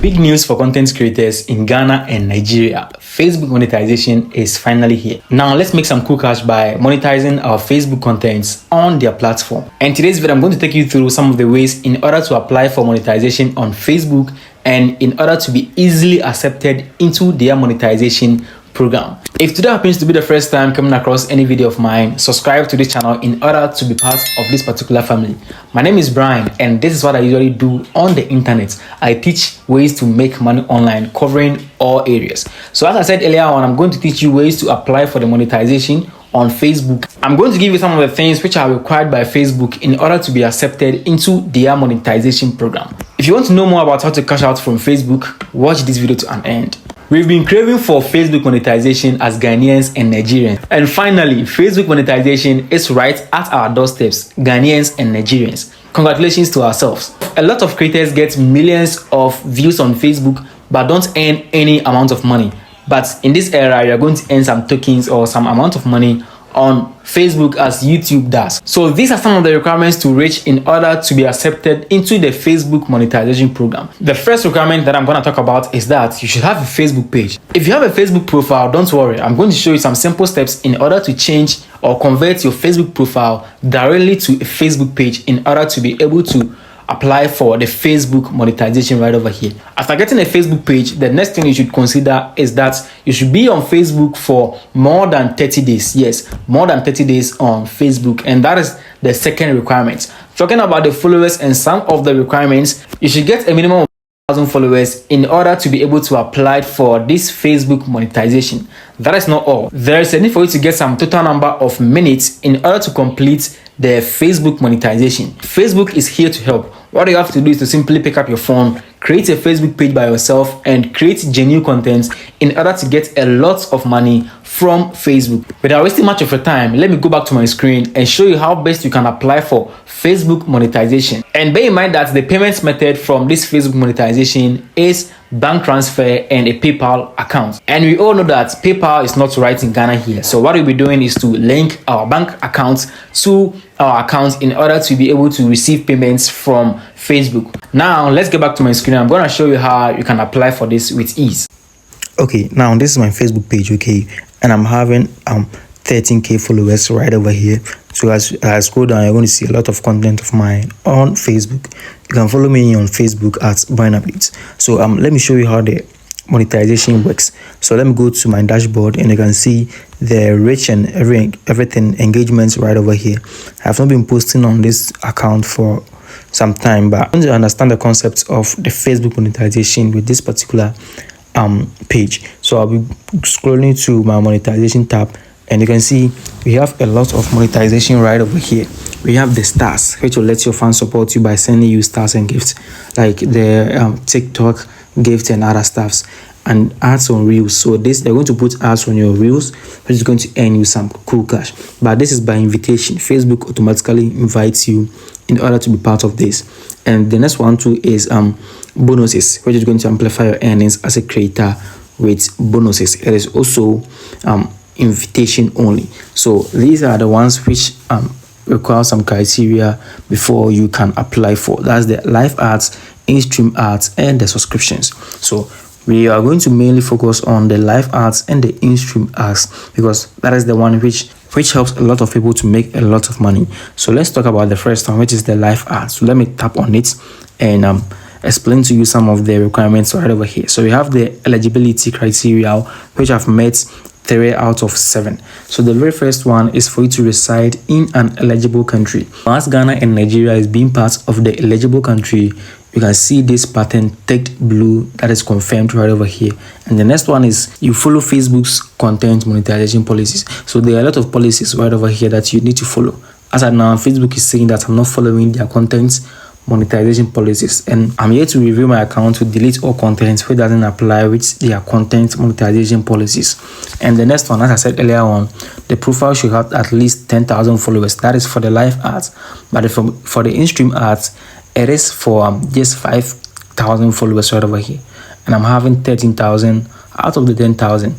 Big news for content creators in Ghana and Nigeria. Facebook monetization is finally here. Now let's make some cool cash by monetizing our Facebook contents on their platform. And today's video, I'm going to take you through some of the ways in order to apply for monetization on Facebook and in order to be easily accepted into their monetization program. If today happens to be the first time coming across any video of mine, subscribe to this channel in order to be part of this particular family. My name is Brian and this is what I usually do on the internet. I teach ways to make money online covering all areas. So as I said earlier on, I'm going to teach you ways to apply for the monetization on Facebook. I'm going to give you some of the things which are required by Facebook in order to be accepted into their monetization program. If you want to know more about how to cash out from Facebook, watch this video to an end. We've been craving for Facebook monetization as Ghanaians and Nigerians. And finally, Facebook monetization is right at our doorsteps, Ghanaians and Nigerians. Congratulations to ourselves. A lot of creators get millions of views on Facebook but don't earn any amount of money. But in this era, you're going to earn some tokens or some amount of money on Facebook as YouTube does. So these are some of the requirements to reach in order to be accepted into the Facebook monetization program. The first requirement that I'm going to talk about is that you should have a Facebook page. If you have a Facebook profile, don't worry. I'm going to show you some simple steps in order to change or convert your Facebook profile directly to a Facebook page in order to be able to apply for the Facebook monetization right over here. After getting a Facebook page, the next thing you should consider is that you should be on Facebook for more than 30 days. Yes, more than 30 days on Facebook. And that is the second requirement. Talking about the followers and some of the requirements, you should get a minimum of 1,000 followers in order to be able to apply for this Facebook monetization. That is not all. There is a need for you to get some total number of minutes in order to complete the Facebook monetization. Facebook is here to help. What you have to do is to simply pick up your phone, create a Facebook page by yourself, and create genuine content in order to get a lot of money from Facebook. Without wasting much of your time, let me go back to my screen and show you how best you can apply for Facebook monetization. And bear in mind that the payments method from this Facebook monetization is bank transfer and a PayPal account. And we all know that PayPal is not right in Ghana here. So what we'll be doing is to link our bank account to our account in order to be able to receive payments from Facebook. Now let's get back to my screen. I'm going to show you how you can apply for this with ease. Okay, now this is my Facebook page, okay, and I'm having 13k followers right over here. So as I scroll down, you're going to see a lot of content of mine on Facebook. You can follow me on Facebook at Brian Updates. So let me show you how the monetization works. So let me go to my dashboard and you can see the reach and everything engagements right over here. I have not been posting on this account for some time, but I want to understand the concept of the Facebook monetization with this particular page. So I'll be scrolling to my monetization tab and you can see we have a lot of monetization right over here. We have the stars, which will let your fans support you by sending you stars and gifts, like the TikTok gift and other stuffs, and ads on reels. So they're going to put ads on your reels, which is going to earn you some cool cash. But this is by invitation. Facebook automatically invites you in order to be part of this. And the next one too is bonuses, which is going to amplify your earnings as a creator with bonuses. It is also invitation only. So these are the ones which require some criteria before you can apply for. That's the live ads, in-stream ads, and the subscriptions. So we are going to mainly focus on the live ads and the in-stream ads because that is the one which helps a lot of people to make a lot of money. So let's talk about the first one, which is the live ads. So let me tap on it and explain to you some of the requirements right over here. So we have the eligibility criteria, which I've met 3 out of 7. So the very first one is for you to reside in an eligible country. As Ghana and Nigeria is being part of the eligible country, you can see this pattern ticked blue that is confirmed right over here. And the next one is you follow Facebook's content monetization policies. So there are a lot of policies right over here that you need to follow. As of now, Facebook is saying that I'm not following their content monetization policies, and I'm here to review my account to delete all content which doesn't apply with their content monetization policies. And the next one, as I said earlier on, the profile should have at least 10,000 followers. That is for the live ads, but for the in-stream ads, it is for just 5,000 followers right over here, and I'm having 13,000 out of the 10,000.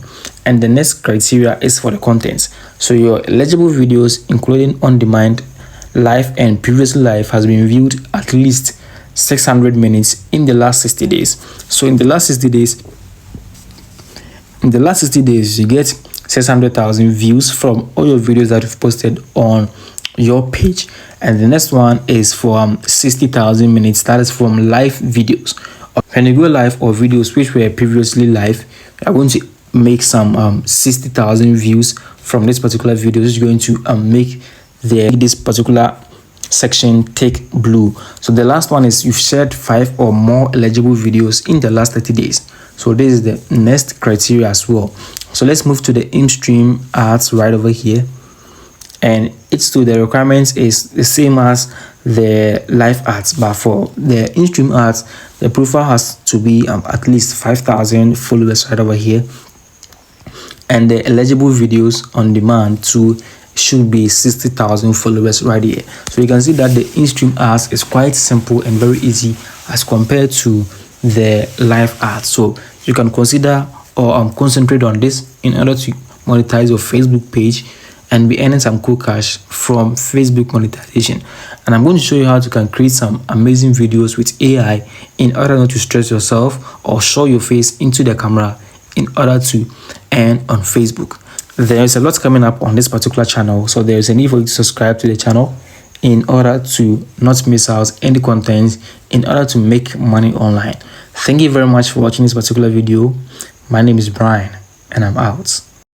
And the next criteria is for the content. So your eligible videos, including on-demand, live and previously live, has been viewed at least 600 minutes in the last 60 days. So in the last 60 days, you get 600,000 views from all your videos that you've posted on your page. And the next one is for 60,000 minutes. That is from live videos. When you go live or videos which were previously live, you are going to make some 60,000 views from this particular video. This is going to make this particular section take blue. So the last one is you've shared 5 or more eligible videos in the last 30 days. So this is the next criteria as well. So let's move to the in-stream ads right over here, and it's to the requirements is the same as the live ads, but for the in-stream ads, the profile has to be at least 5,000 followers right over here, and the eligible videos on demand too should be 60,000 followers right here. So you can see that the in-stream ads is quite simple and very easy as compared to the live ads. So you can consider or concentrate on this in order to monetize your Facebook page and be earning some cool cash from Facebook monetization. And I'm going to show you how you can create some amazing videos with AI in order not to stress yourself or show your face into the camera in order to earn on Facebook. There's a lot coming up on this particular channel, so there's a need for you to subscribe to the channel in order to not miss out any content in order to make money online. Thank you very much for watching this particular video. My name is Brian and I'm out.